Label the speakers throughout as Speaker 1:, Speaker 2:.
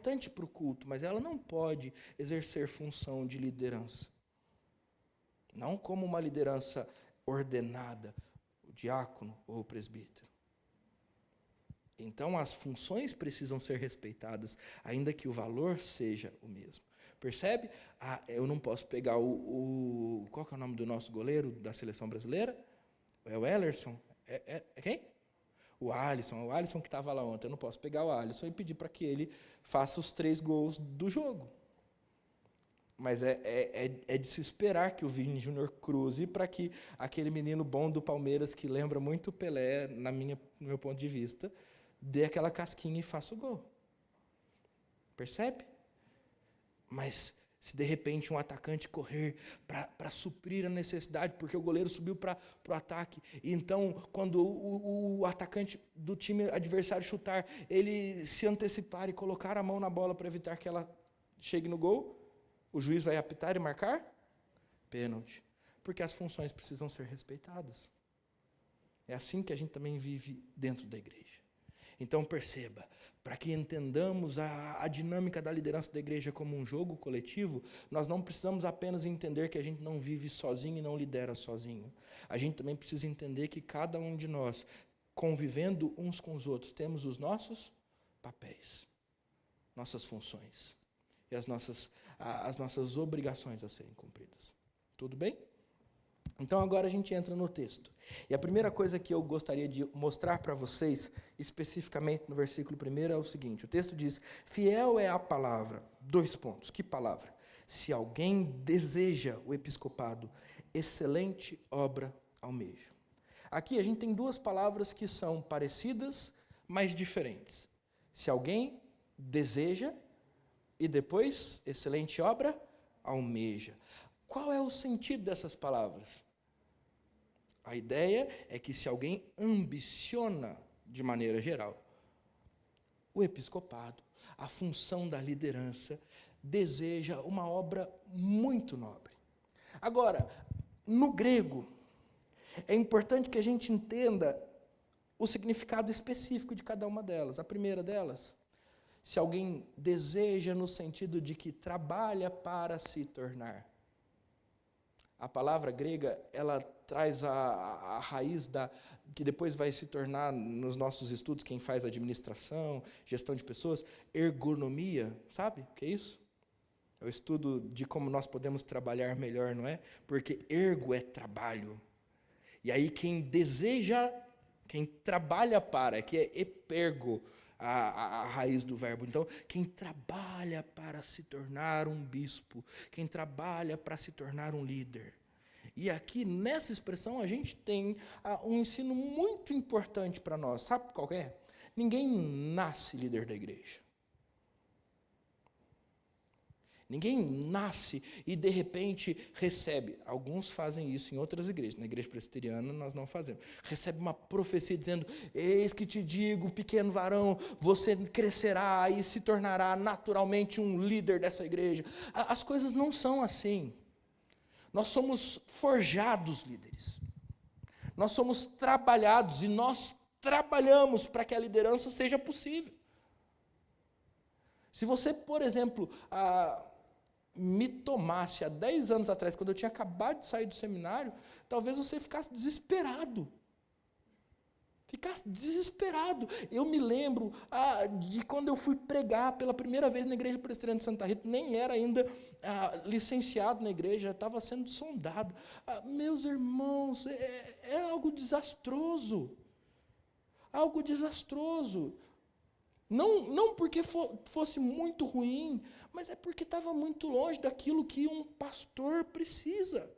Speaker 1: importante para o culto, mas ela não pode exercer função de liderança. Não como uma liderança ordenada, o diácono ou o presbítero. Então, as funções precisam ser respeitadas, ainda que o valor seja o mesmo. Percebe? Eu não posso pegar qual que é o nome do nosso goleiro da seleção brasileira? É o Ellerson? É quem? O Alisson que estava lá ontem. Eu não posso pegar o Alisson e pedir para que ele faça os 3 gols do jogo. Mas é de se esperar que o Vini Júnior cruze para que aquele menino bom do Palmeiras, que lembra muito o Pelé, no meu ponto de vista, dê aquela casquinha e faça o gol. Percebe? Mas se de repente um atacante correr para suprir a necessidade, porque o goleiro subiu para o ataque, e então quando o atacante do time adversário chutar, ele se antecipar e colocar a mão na bola para evitar que ela chegue no gol, o juiz vai apitar e marcar? Pênalti. Porque as funções precisam ser respeitadas. É assim que a gente também vive dentro da igreja. Então perceba, para que entendamos a dinâmica da liderança da igreja como um jogo coletivo, nós não precisamos apenas entender que a gente não vive sozinho e não lidera sozinho. A gente também precisa entender que cada um de nós, convivendo uns com os outros, temos os nossos papéis, nossas funções e as nossas obrigações a serem cumpridas. Tudo bem? Então agora a gente entra no texto. E a primeira coisa que eu gostaria de mostrar para vocês, especificamente no versículo 1, é o seguinte. O texto diz, fiel é a palavra. 2 pontos. Que palavra? Se alguém deseja o episcopado, excelente obra almeja. Aqui a gente tem 2 palavras que são parecidas, mas diferentes. Se alguém deseja e depois, excelente obra almeja. Qual é o sentido dessas palavras? A ideia é que se alguém ambiciona, de maneira geral, o episcopado, a função da liderança, deseja uma obra muito nobre. Agora, no grego, é importante que a gente entenda o significado específico de cada uma delas. A primeira delas, se alguém deseja no sentido de que trabalha para se tornar. A palavra grega, ela traz a raiz que depois vai se tornar, nos nossos estudos, quem faz administração, gestão de pessoas, ergonomia, sabe o que é isso? É o estudo de como nós podemos trabalhar melhor, não é? Porque ergo é trabalho. E aí quem deseja, quem trabalha para, que é epergo, a raiz do verbo. Então, quem trabalha para se tornar um bispo, quem trabalha para se tornar um líder. E aqui, nessa expressão, a gente tem um ensino muito importante para nós. Sabe qual é? Ninguém nasce líder da igreja. Ninguém nasce e, de repente, recebe. Alguns fazem isso em outras igrejas. Na igreja presbiteriana, nós não fazemos. Recebe uma profecia dizendo, eis que te digo, pequeno varão, você crescerá e se tornará naturalmente um líder dessa igreja. As coisas não são assim. Nós somos forjados líderes. Nós somos trabalhados e nós trabalhamos para que a liderança seja possível. Se você, por exemplo, me tomasse há 10 anos atrás, quando eu tinha acabado de sair do seminário, talvez você ficasse desesperado. Eu me lembro de quando eu fui pregar pela primeira vez na Igreja Presbiteriana de Santa Rita, nem era ainda licenciado na igreja, estava sendo sondado. Meus irmãos, é algo desastroso. Algo desastroso. Não porque fosse muito ruim, mas é porque estava muito longe daquilo que um pastor precisa.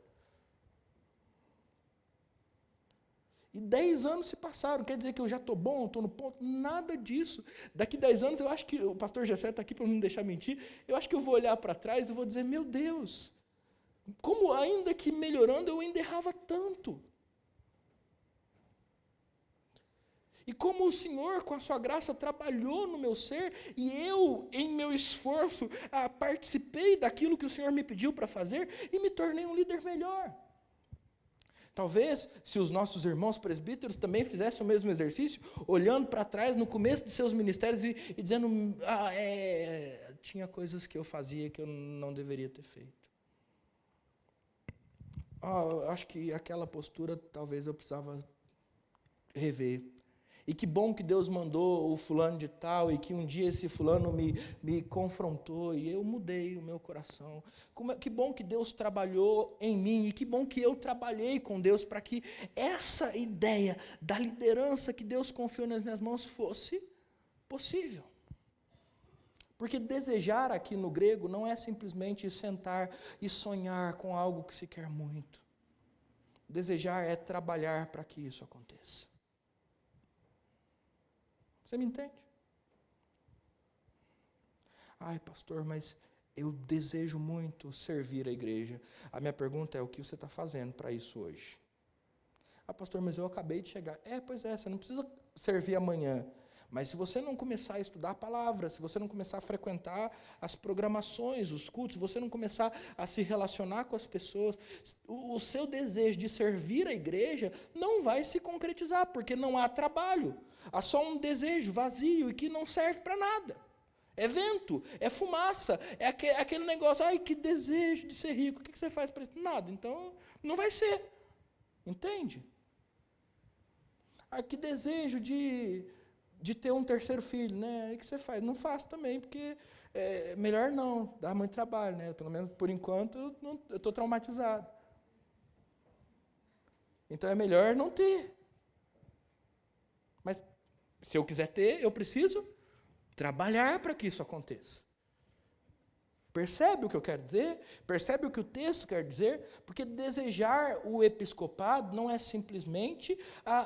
Speaker 1: E 10 anos se passaram, quer dizer que eu já estou bom, estou no ponto? Nada disso. Daqui 10 anos, eu acho que, o pastor Gessé está aqui para não me deixar mentir, eu acho que eu vou olhar para trás e vou dizer, meu Deus, como ainda que melhorando, eu ainda errava tanto. E como o Senhor, com a sua graça, trabalhou no meu ser, e eu, em meu esforço, participei daquilo que o Senhor me pediu para fazer, e me tornei um líder melhor. Talvez, se os nossos irmãos presbíteros também fizessem o mesmo exercício, olhando para trás no começo de seus ministérios e dizendo, tinha coisas que eu fazia que eu não deveria ter feito. Acho que aquela postura talvez eu precisava rever. E que bom que Deus mandou o fulano de tal, e que um dia esse fulano me confrontou, e eu mudei o meu coração. Que bom que Deus trabalhou em mim, e que bom que eu trabalhei com Deus para que essa ideia da liderança que Deus confiou nas minhas mãos fosse possível. Porque desejar aqui no grego não é simplesmente sentar e sonhar com algo que se quer muito. Desejar é trabalhar para que isso aconteça. Você me entende? Ai, pastor, mas eu desejo muito servir a igreja. A minha pergunta é, o que você está fazendo para isso hoje? Ah, pastor, mas eu acabei de chegar. Pois é, você não precisa servir amanhã. Mas se você não começar a estudar a palavra, se você não começar a frequentar as programações, os cultos, se você não começar a se relacionar com as pessoas, o seu desejo de servir a igreja não vai se concretizar, porque não há trabalho. Há só um desejo vazio e que não serve para nada. É vento, é fumaça, é aquele negócio, ai, que desejo de ser rico, o que você faz para isso? Nada, então não vai ser. Entende? Ai, que desejo de ter um terceiro filho, né? O que você faz? Não faço também, porque é melhor não, dá muito trabalho, né? Pelo menos por enquanto eu estou traumatizado. Então é melhor não ter. Mas se eu quiser ter, eu preciso trabalhar para que isso aconteça. Percebe o que eu quero dizer? Percebe o que o texto quer dizer? Porque desejar o episcopado não é simplesmente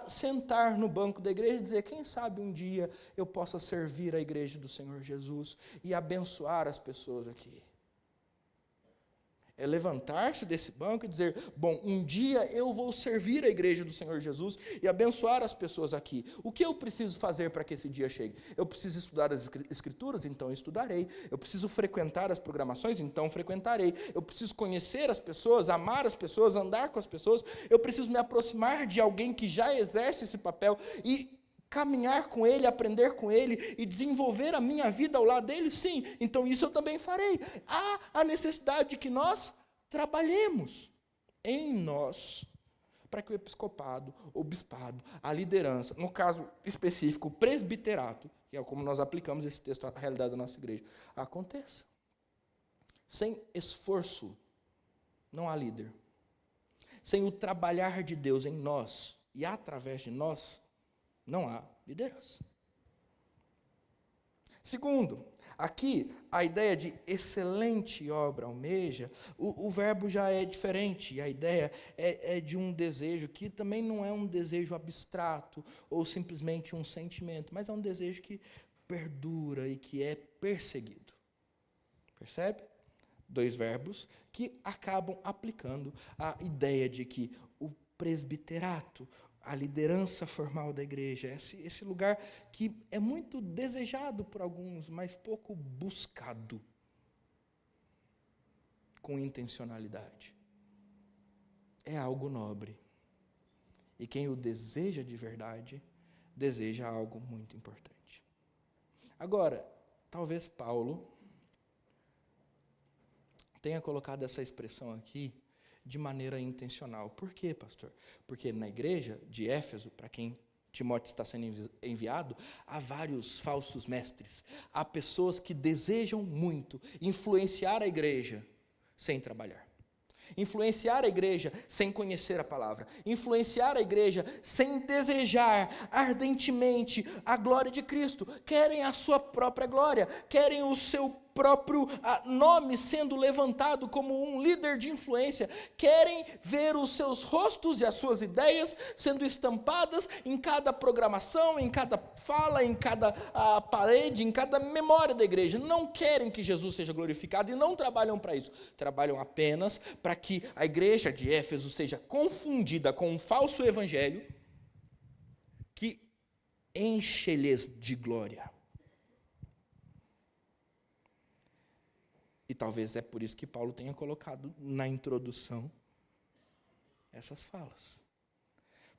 Speaker 1: sentar no banco da igreja e dizer, quem sabe um dia eu possa servir a igreja do Senhor Jesus e abençoar as pessoas aqui. É levantar-se desse banco e dizer, bom, um dia eu vou servir a igreja do Senhor Jesus e abençoar as pessoas aqui. O que eu preciso fazer para que esse dia chegue? Eu preciso estudar as escrituras, então estudarei. Eu preciso frequentar as programações, então frequentarei. Eu preciso conhecer as pessoas, amar as pessoas, andar com as pessoas. Eu preciso me aproximar de alguém que já exerce esse papel e caminhar com ele, aprender com ele e desenvolver a minha vida ao lado dele, sim, então isso eu também farei. Há a necessidade de que nós trabalhemos em nós para que o episcopado, o bispado, a liderança, no caso específico, o presbiterato, que é como nós aplicamos esse texto à realidade da nossa igreja, aconteça. Sem esforço, não há líder. Sem o trabalhar de Deus em nós e através de nós, não há liderança. Segundo, aqui a ideia de excelente obra almeja, o verbo já é diferente, a ideia é de um desejo que também não é um desejo abstrato ou simplesmente um sentimento, mas é um desejo que perdura e que é perseguido. Percebe? Dois verbos que acabam aplicando a ideia de que o presbiterato, a liderança formal da igreja, esse lugar que é muito desejado por alguns, mas pouco buscado com intencionalidade. É algo nobre. E quem o deseja de verdade, deseja algo muito importante. Agora, talvez Paulo tenha colocado essa expressão aqui de maneira intencional. Por quê, pastor? Porque na igreja de Éfeso, para quem Timóteo está sendo enviado, há vários falsos mestres. Há pessoas que desejam muito influenciar a igreja sem trabalhar. Influenciar a igreja sem conhecer a palavra. Influenciar a igreja sem desejar ardentemente a glória de Cristo. Querem a sua própria glória. Querem o seu próprio nome sendo levantado como um líder de influência. Querem ver os seus rostos e as suas ideias sendo estampadas em cada programação, em cada fala, em cada parede, em cada memória da igreja. Não querem que Jesus seja glorificado e não trabalham para isso. Trabalham apenas para que a igreja de Éfeso seja confundida com um falso evangelho que enche-lhes de glória. E talvez é por isso que Paulo tenha colocado na introdução essas falas.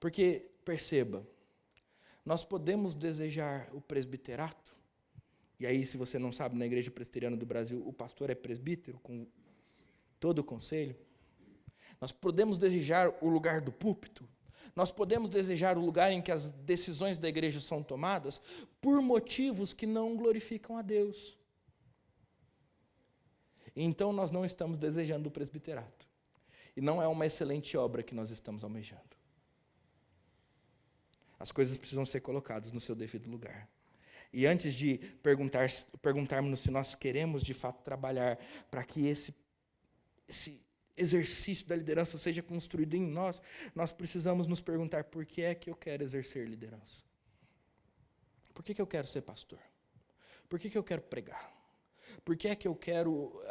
Speaker 1: Porque, perceba, nós podemos desejar o presbiterato, E aí, se você não sabe, na Igreja Presbiteriana do Brasil, o pastor é presbítero, com todo o conselho. Nós podemos desejar o lugar do púlpito, nós podemos desejar o lugar em que as decisões da igreja são tomadas por motivos que não glorificam a Deus. Então, nós não estamos desejando o presbiterato. E não é uma excelente obra que nós estamos almejando. As coisas precisam ser colocadas no seu devido lugar. E antes de perguntarmos se nós queremos de fato trabalhar para que esse exercício da liderança seja construído em nós, nós precisamos nos perguntar: por que é que eu quero exercer liderança? Por que eu quero ser pastor? Por que eu quero pregar? Por que é que eu quero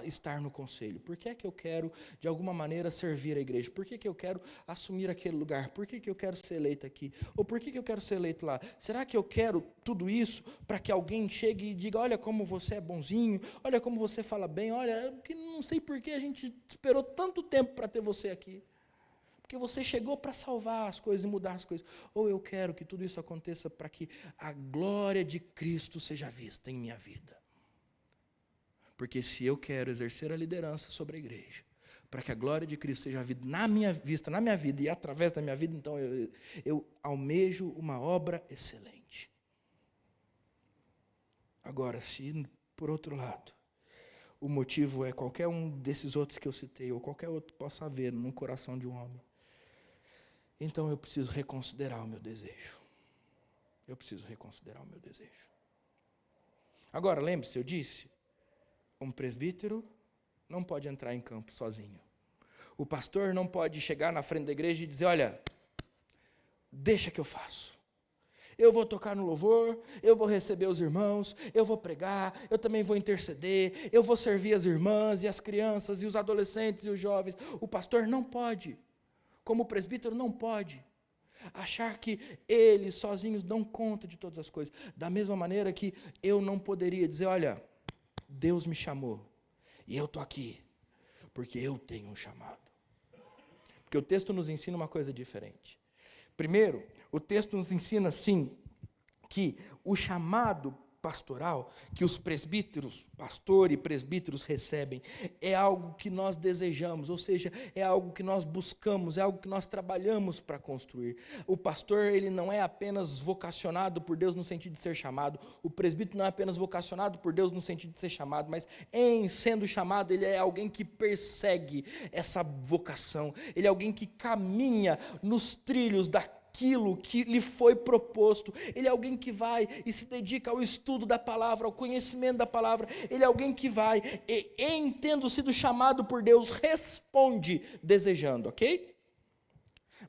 Speaker 1: estar no conselho? Por que é que eu quero, de alguma maneira, servir a igreja? Por que eu quero assumir aquele lugar? Por que eu quero ser eleito aqui? Ou por que eu quero ser eleito lá? Será que eu quero tudo isso para que alguém chegue e diga: olha como você é bonzinho, olha como você fala bem, olha, que não sei por que a gente esperou tanto tempo para ter você aqui. Porque você chegou para salvar as coisas e mudar as coisas. Ou eu quero que tudo isso aconteça para que a glória de Cristo seja vista em minha vida. Porque se eu quero exercer a liderança sobre a igreja, para que a glória de Cristo seja vista na minha vida e através da minha vida, então eu almejo uma obra excelente. Agora, se, por outro lado, o motivo é qualquer um desses outros que eu citei, ou qualquer outro que possa haver no coração de um homem, então eu preciso reconsiderar o meu desejo. Eu preciso reconsiderar o meu desejo. Agora, lembre-se, eu disse, um presbítero não pode entrar em campo sozinho. O pastor não pode chegar na frente da igreja e dizer: olha, deixa que eu faço. Eu vou tocar no louvor, eu vou receber os irmãos, eu vou pregar, eu também vou interceder, eu vou servir as irmãs e as crianças e os adolescentes e os jovens. O pastor não pode, como presbítero não pode, achar que eles sozinhos dão conta de todas as coisas. Da mesma maneira que eu não poderia dizer: olha, Deus me chamou e eu estou aqui porque eu tenho um chamado. Porque o texto nos ensina uma coisa diferente. Primeiro, o texto nos ensina, sim, que o chamado pastoral que os presbíteros, pastor e presbíteros recebem, é algo que nós desejamos, ou seja, é algo que nós buscamos, é algo que nós trabalhamos para construir. O pastor, ele não é apenas vocacionado por Deus no sentido de ser chamado, o presbítero não é apenas vocacionado por Deus no sentido de ser chamado, mas em sendo chamado, ele é alguém que persegue essa vocação, ele é alguém que caminha nos trilhos daquilo que lhe foi proposto. Ele é alguém que vai e se dedica ao estudo da palavra, ao conhecimento da palavra. Ele é alguém que vai e, em tendo sido chamado por Deus, responde desejando, ok?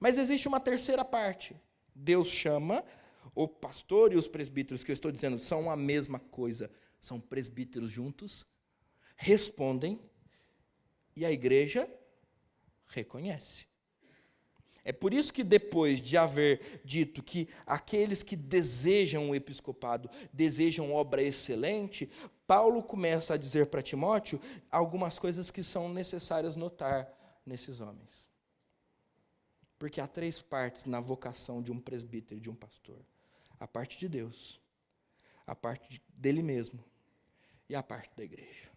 Speaker 1: Mas existe uma terceira parte. Deus chama, o pastor e os presbíteros, que eu estou dizendo, são a mesma coisa, são presbíteros juntos, respondem, e a igreja reconhece. É por isso que depois de haver dito que aqueles que desejam o episcopado, desejam obra excelente, Paulo começa a dizer para Timóteo algumas coisas que são necessárias notar nesses homens. Porque há 3 partes na vocação de um presbítero e de um pastor. A parte de Deus, a parte dele mesmo e a parte da igreja.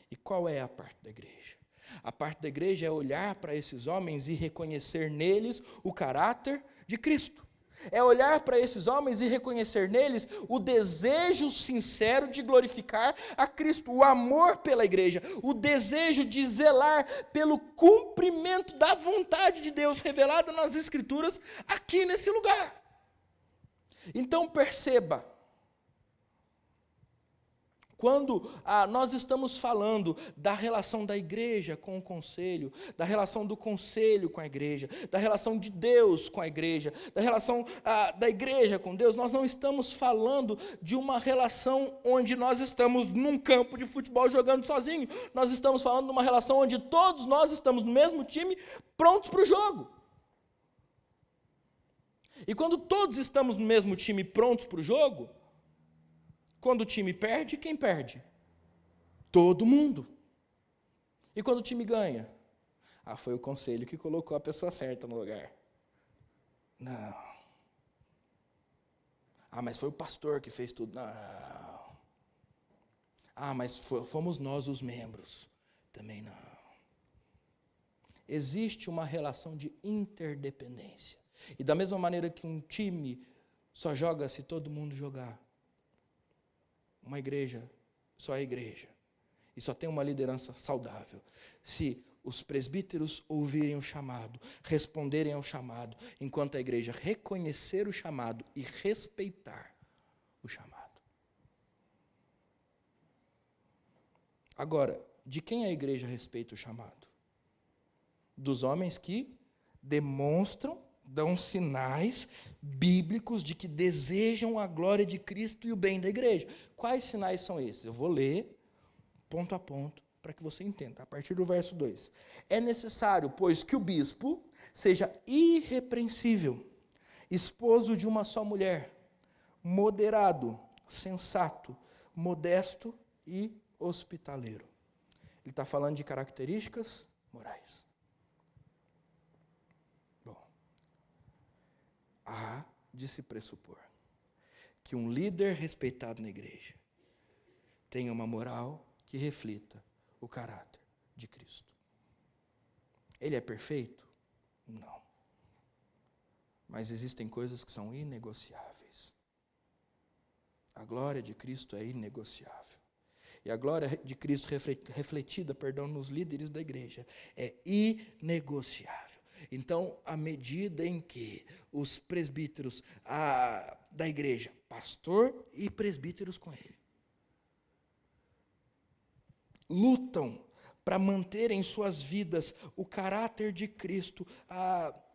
Speaker 1: E qual é a parte da igreja? A parte da igreja é olhar para esses homens e reconhecer neles o caráter de Cristo. É olhar para esses homens e reconhecer neles o desejo sincero de glorificar a Cristo, o amor pela igreja, o desejo de zelar pelo cumprimento da vontade de Deus revelada nas Escrituras aqui nesse lugar. Então perceba, quando nós estamos falando da relação da igreja com o conselho, da relação do conselho com a igreja, da relação de Deus com a igreja, da relação da igreja com Deus, nós não estamos falando de uma relação onde nós estamos num campo de futebol jogando sozinho. Nós estamos falando de uma relação onde todos nós estamos no mesmo time, prontos para o jogo. E quando todos estamos no mesmo time, prontos para o jogo, quando o time perde, quem perde? Todo mundo. E quando o time ganha? Foi o conselho que colocou a pessoa certa no lugar. Não. mas foi o pastor que fez tudo. Não. Mas fomos nós os membros. Também não. Existe uma relação de interdependência. E da mesma maneira que um time só joga se todo mundo jogar, uma igreja só é igreja. E só tem uma liderança saudável se os presbíteros ouvirem o chamado, responderem ao chamado, enquanto a igreja reconhecer o chamado e respeitar o chamado. Agora, de quem a igreja respeita o chamado? Dos homens que demonstram, dão sinais bíblicos de que desejam a glória de Cristo e o bem da igreja. Quais sinais são esses? Eu vou ler ponto a ponto para que você entenda. A partir do verso 2. É necessário, pois, que o bispo seja irrepreensível, esposo de uma só mulher, moderado, sensato, modesto e hospitaleiro. Ele está falando de características morais. Há de se pressupor que um líder respeitado na igreja tenha uma moral que reflita o caráter de Cristo. Ele é perfeito? Não. Mas existem coisas que são inegociáveis. A glória de Cristo é inegociável. E a glória de Cristo refletida, nos líderes da igreja é inegociável. Então, à medida em que os presbíteros da igreja, pastor e presbíteros com ele, lutam para manter em suas vidas o caráter de Cristo,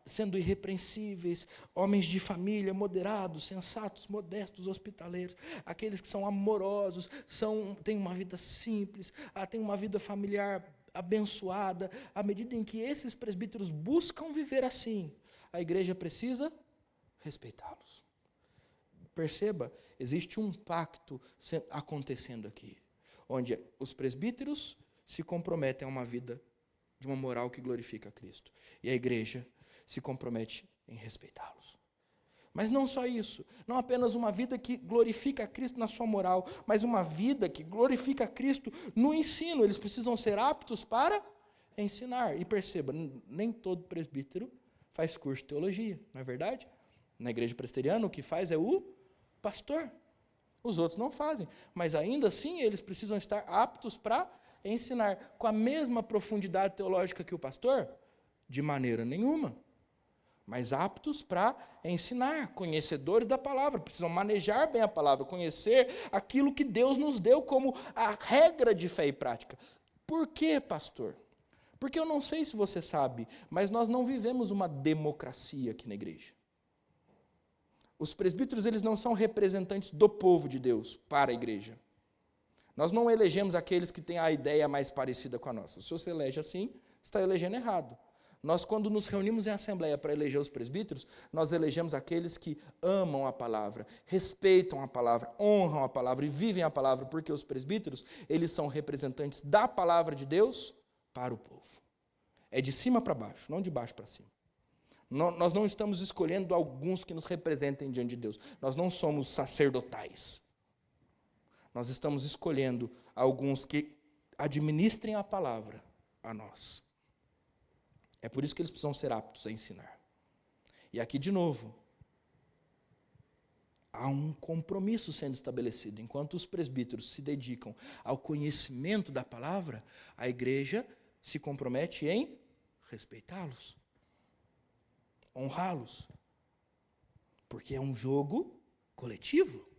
Speaker 1: sendo irrepreensíveis, homens de família, moderados, sensatos, modestos, hospitaleiros, aqueles que são amorosos, têm uma vida simples, têm uma vida familiar abençoada. À medida em que esses presbíteros buscam viver assim, a igreja precisa respeitá-los. Perceba, existe um pacto acontecendo aqui, onde os presbíteros se comprometem a uma vida de uma moral que glorifica a Cristo, e a igreja se compromete em respeitá-los. Mas não só isso, não apenas uma vida que glorifica a Cristo na sua moral, mas uma vida que glorifica a Cristo no ensino. Eles precisam ser aptos para ensinar. E perceba, nem todo presbítero faz curso de teologia, não é verdade? Na igreja presbiteriana o que faz é o pastor. Os outros não fazem, mas ainda assim eles precisam estar aptos para ensinar. Com a mesma profundidade teológica que o pastor? De maneira nenhuma. Mas aptos para ensinar, conhecedores da palavra, precisam manejar bem a palavra, conhecer aquilo que Deus nos deu como a regra de fé e prática. Por quê, pastor? Porque eu não sei se você sabe, mas nós não vivemos uma democracia aqui na igreja. Os presbíteros, eles não são representantes do povo de Deus para a igreja. Nós não elegemos aqueles que têm a ideia mais parecida com a nossa. Se você elege assim, está elegendo errado. Nós, quando nos reunimos em assembleia para eleger os presbíteros, nós elegemos aqueles que amam a palavra, respeitam a palavra, honram a palavra e vivem a palavra, porque os presbíteros, eles são representantes da palavra de Deus para o povo. É de cima para baixo, não de baixo para cima. Nós não estamos escolhendo alguns que nos representem diante de Deus. Nós não somos sacerdotais. Nós estamos escolhendo alguns que administrem a palavra a nós. É por isso que eles precisam ser aptos a ensinar. E aqui, de novo, há um compromisso sendo estabelecido. Enquanto os presbíteros se dedicam ao conhecimento da palavra, a igreja se compromete em respeitá-los, honrá-los, porque é um jogo coletivo.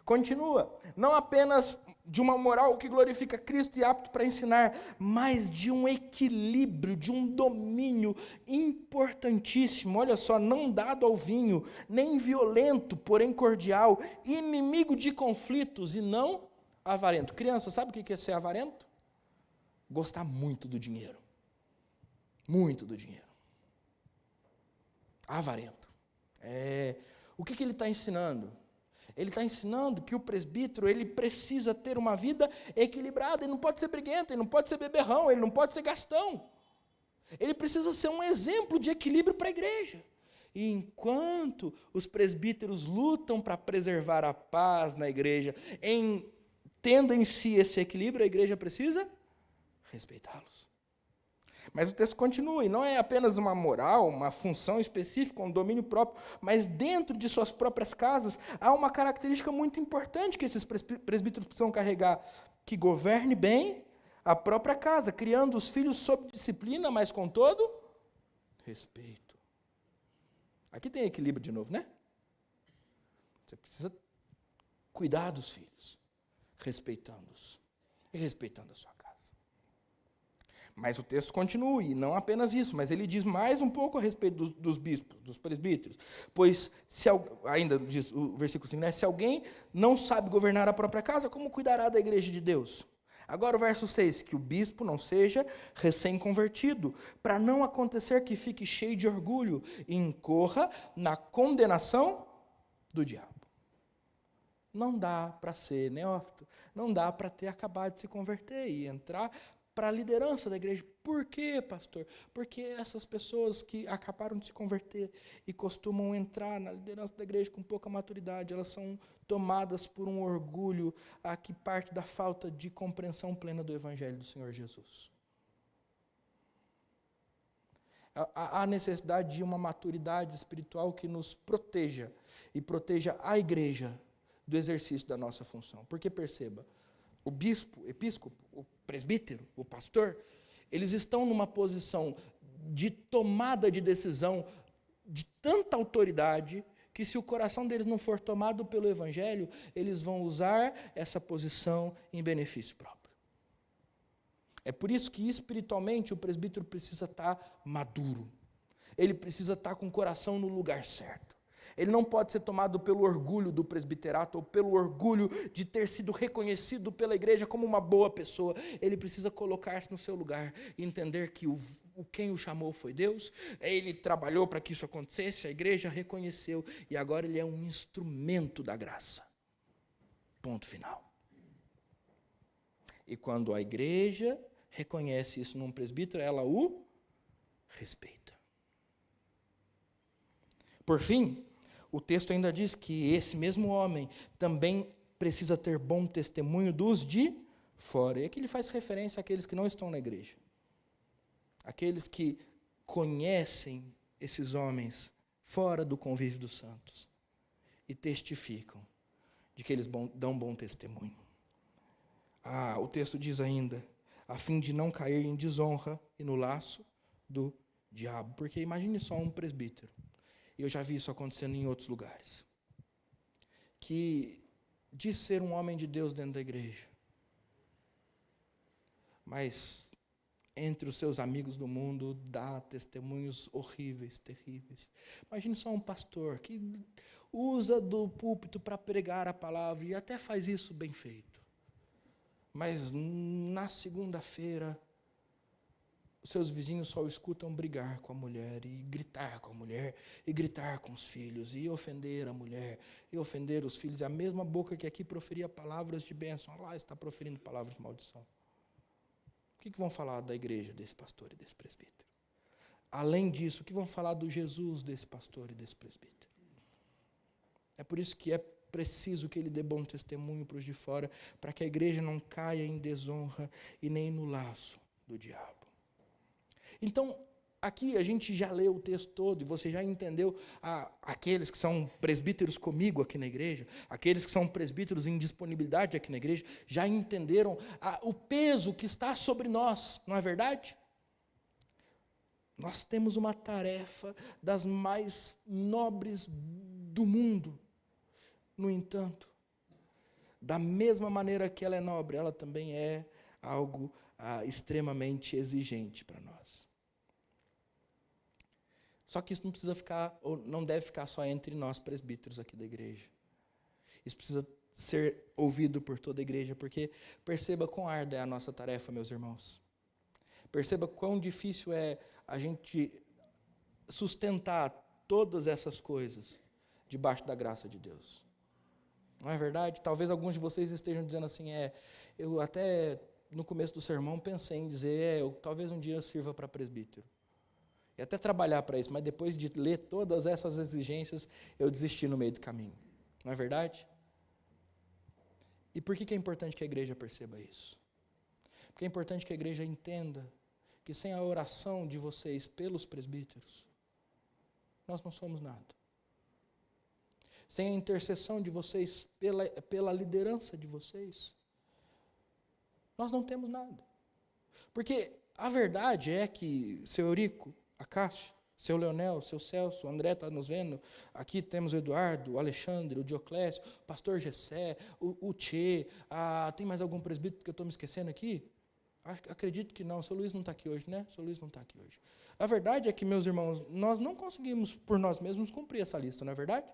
Speaker 1: Continua, não apenas de uma moral que glorifica Cristo e apto para ensinar, mas de um equilíbrio, de um domínio importantíssimo. Olha só, não dado ao vinho, nem violento, porém cordial, inimigo de conflitos e não avarento. Criança, sabe o que é ser avarento? Gostar muito do dinheiro. Muito do dinheiro. Avarento. O que ele está ensinando? Ele está ensinando que o presbítero, ele precisa ter uma vida equilibrada, ele não pode ser briguento, ele não pode ser beberrão, ele não pode ser gastão. Ele precisa ser um exemplo de equilíbrio para a igreja. E enquanto os presbíteros lutam para preservar a paz na igreja, tendo em si esse equilíbrio, a igreja precisa respeitá-los. Mas o texto continua, e não é apenas uma moral, uma função específica, um domínio próprio, mas dentro de suas próprias casas, há uma característica muito importante que esses presbíteros precisam carregar, que governe bem a própria casa, criando os filhos sob disciplina, mas com todo respeito. Aqui tem equilíbrio de novo, né? Você precisa cuidar dos filhos, respeitando-os e respeitando a sua casa. Mas o texto continua, e não apenas isso, mas ele diz mais um pouco a respeito dos bispos, dos presbíteros. Pois, ainda diz o versículo 5, né? Se alguém não sabe governar a própria casa, como cuidará da igreja de Deus? Agora o verso 6, que o bispo não seja recém-convertido, para não acontecer que fique cheio de orgulho e incorra na condenação do diabo. Não dá para ser neófito, não dá para ter acabado de se converter e entrar para a liderança da igreja. Por quê, pastor? Porque essas pessoas que acabaram de se converter e costumam entrar na liderança da igreja com pouca maturidade, elas são tomadas por um orgulho que parte da falta de compreensão plena do Evangelho do Senhor Jesus. Há necessidade de uma maturidade espiritual que nos proteja e proteja a igreja do exercício da nossa função. Porque perceba, o bispo, o episcopo, o presbítero, o pastor, eles estão numa posição de tomada de decisão de tanta autoridade que, se o coração deles não for tomado pelo Evangelho, eles vão usar essa posição em benefício próprio. É por isso que, espiritualmente, o presbítero precisa estar maduro. Ele precisa estar com o coração no lugar certo. Ele não pode ser tomado pelo orgulho do presbiterato ou pelo orgulho de ter sido reconhecido pela igreja como uma boa pessoa. Ele precisa colocar-se no seu lugar e entender que quem o chamou foi Deus. Ele trabalhou para que isso acontecesse, a igreja reconheceu e agora ele é um instrumento da graça. Ponto final. E quando a igreja reconhece isso num presbítero, ela o respeita. Por fim, o texto ainda diz que esse mesmo homem também precisa ter bom testemunho dos de fora. E aqui ele faz referência àqueles que não estão na igreja. Aqueles que conhecem esses homens fora do convívio dos santos e testificam de que eles dão bom testemunho. O texto diz ainda, a fim de não cair em desonra e no laço do diabo. Porque imagine só um presbítero. E eu já vi isso acontecendo em outros lugares, que diz ser um homem de Deus dentro da igreja, mas entre os seus amigos do mundo dá testemunhos horríveis, terríveis. Imagine só um pastor que usa do púlpito para pregar a palavra e até faz isso bem feito, mas na segunda-feira os seus vizinhos só o escutam brigar com a mulher, e gritar com a mulher, e gritar com os filhos, e ofender a mulher, e ofender os filhos. É a mesma boca que aqui proferia palavras de bênção, lá está proferindo palavras de maldição. O que vão falar da igreja desse pastor e desse presbítero? Além disso, o que vão falar do Jesus desse pastor e desse presbítero? É por isso que é preciso que ele dê bom testemunho para os de fora, para que a igreja não caia em desonra e nem no laço do diabo. Então, aqui a gente já leu o texto todo e você já entendeu aqueles que são presbíteros comigo aqui na igreja, aqueles que são presbíteros em disponibilidade aqui na igreja, já entenderam o peso que está sobre nós, não é verdade? Nós temos uma tarefa das mais nobres do mundo. No entanto, da mesma maneira que ela é nobre, ela também é algo extremamente exigente para nós. Só que isso não precisa ficar, ou não deve ficar só entre nós presbíteros aqui da igreja. Isso precisa ser ouvido por toda a igreja, porque perceba quão árdua é a nossa tarefa, meus irmãos. Perceba quão difícil é a gente sustentar todas essas coisas debaixo da graça de Deus. Não é verdade? Talvez alguns de vocês estejam dizendo assim, eu até no começo do sermão pensei em dizer, talvez um dia eu sirva para presbítero. E até trabalhar para isso, mas depois de ler todas essas exigências, eu desisti no meio do caminho. Não é verdade? E por que é importante que a igreja perceba isso? Porque é importante que a igreja entenda que sem a oração de vocês pelos presbíteros, nós não somos nada. Sem a intercessão de vocês pela liderança de vocês, nós não temos nada. Porque a verdade é que seu Eurico, a Cássio, seu Leonel, seu Celso, o André está nos vendo, aqui temos o Eduardo, o Alexandre, o Dioclésio, o pastor Gessé, o Tchê, tem mais algum presbítero que eu estou me esquecendo aqui? Acredito que não, o seu Luiz não está aqui hoje, né? O seu Luiz não está aqui hoje. A verdade é que, meus irmãos, nós não conseguimos por nós mesmos cumprir essa lista, não é verdade?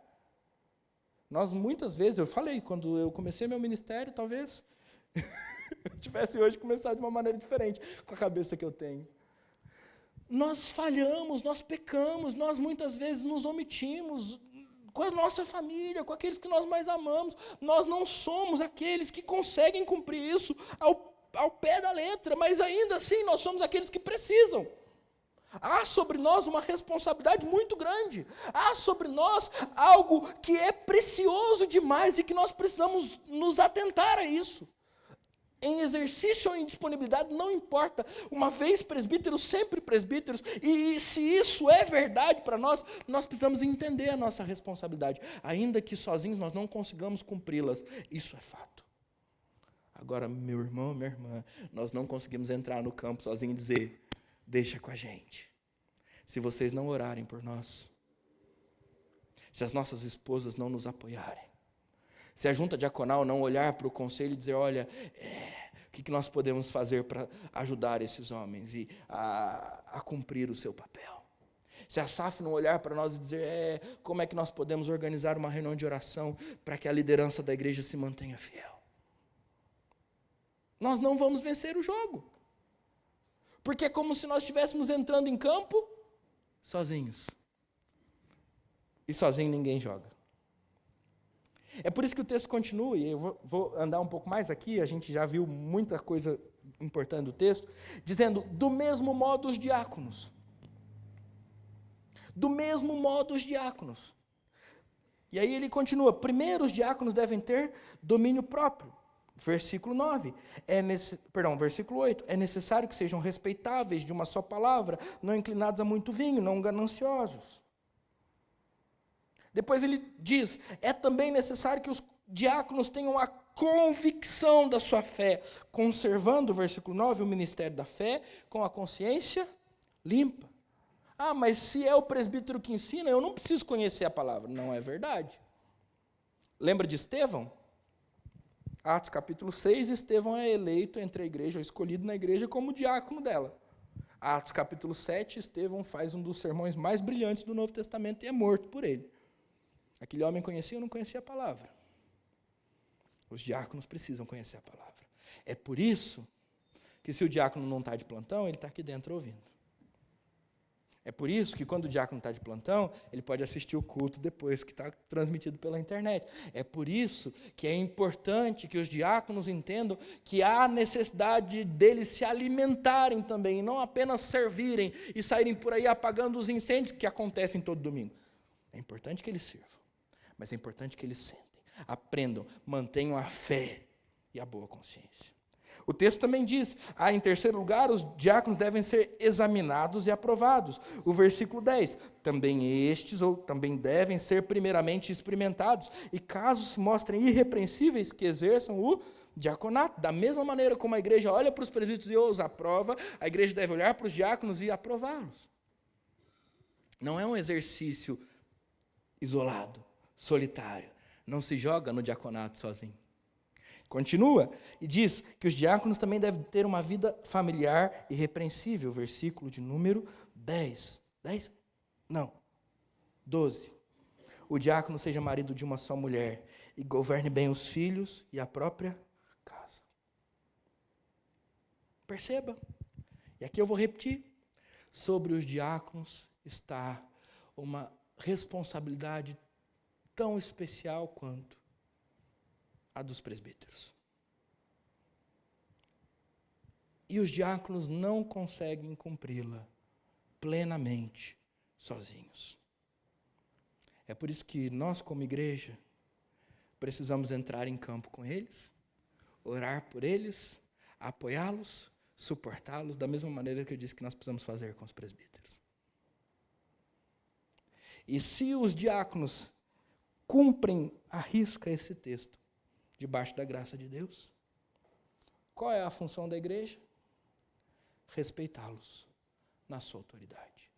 Speaker 1: Nós muitas vezes, eu falei, quando eu comecei meu ministério, talvez eu tivesse hoje começado de uma maneira diferente, com a cabeça que eu tenho. Nós falhamos, nós pecamos, nós muitas vezes nos omitimos com a nossa família, com aqueles que nós mais amamos. Nós não somos aqueles que conseguem cumprir isso ao pé da letra, mas ainda assim nós somos aqueles que precisam. Há sobre nós uma responsabilidade muito grande. Há sobre nós algo que é precioso demais e que nós precisamos nos atentar a isso. Em exercício ou em disponibilidade, não importa. Uma vez presbíteros, sempre presbíteros. E se isso é verdade para nós, nós precisamos entender a nossa responsabilidade. Ainda que sozinhos nós não consigamos cumpri-las. Isso é fato. Agora, meu irmão, minha irmã, nós não conseguimos entrar no campo sozinhos e dizer, deixa com a gente. Se vocês não orarem por nós, se as nossas esposas não nos apoiarem, se a junta diaconal não olhar para o conselho e dizer, olha, o que nós podemos fazer para ajudar esses homens a cumprir o seu papel? Se a SAF não olhar para nós e dizer, como é que nós podemos organizar uma reunião de oração para que a liderança da igreja se mantenha fiel? Nós não vamos vencer o jogo. Porque é como se nós estivéssemos entrando em campo sozinhos. E sozinho ninguém joga. É por isso que o texto continua, e eu vou andar um pouco mais aqui, a gente já viu muita coisa importante do texto, dizendo, do mesmo modo os diáconos. Do mesmo modo os diáconos. E aí ele continua, primeiro os diáconos devem ter domínio próprio. Versículo 9, versículo 8, é necessário que sejam respeitáveis de uma só palavra, não inclinados a muito vinho, não gananciosos. Depois ele diz, é também necessário que os diáconos tenham a convicção da sua fé, conservando, versículo 9, o ministério da fé, com a consciência limpa. Mas se é o presbítero que ensina, eu não preciso conhecer a palavra. Não é verdade. Lembra de Estevão? Atos capítulo 6, Estevão é eleito entre a igreja, escolhido na igreja como diácono dela. Atos capítulo 7, Estevão faz um dos sermões mais brilhantes do Novo Testamento e é morto por ele. Aquele homem conhecia ou não conhecia a palavra? Os diáconos precisam conhecer a palavra. É por isso que se o diácono não está de plantão, ele está aqui dentro ouvindo. É por isso que quando o diácono está de plantão, ele pode assistir o culto depois que está transmitido pela internet. É por isso que é importante que os diáconos entendam que há necessidade deles se alimentarem também, e não apenas servirem e saírem por aí apagando os incêndios que acontecem todo domingo. É importante que eles sirvam, mas é importante que eles sentem, aprendam, mantenham a fé e a boa consciência. O texto também diz, em terceiro lugar, os diáconos devem ser examinados e aprovados. O versículo 10, também devem ser primeiramente experimentados, e caso se mostrem irrepreensíveis, que exerçam o diaconato. Da mesma maneira como a igreja olha para os presbíteros e os aprova, a igreja deve olhar para os diáconos e aprová-los. Não é um exercício isolado, solitário. Não se joga no diaconato sozinho. Continua e diz que os diáconos também devem ter uma vida familiar irrepreensível, versículo de número 10. 10? Não, 12. O diácono seja marido de uma só mulher e governe bem os filhos e a própria casa. Perceba, e aqui eu vou repetir, sobre os diáconos está uma responsabilidade tão especial quanto a dos presbíteros. E os diáconos não conseguem cumpri-la plenamente sozinhos. É por isso que nós, como igreja, precisamos entrar em campo com eles, orar por eles, apoiá-los, suportá-los, da mesma maneira que eu disse que nós precisamos fazer com os presbíteros. E se os diáconos cumprem à risca esse texto, debaixo da graça de Deus, qual é a função da igreja? Respeitá-los na sua autoridade.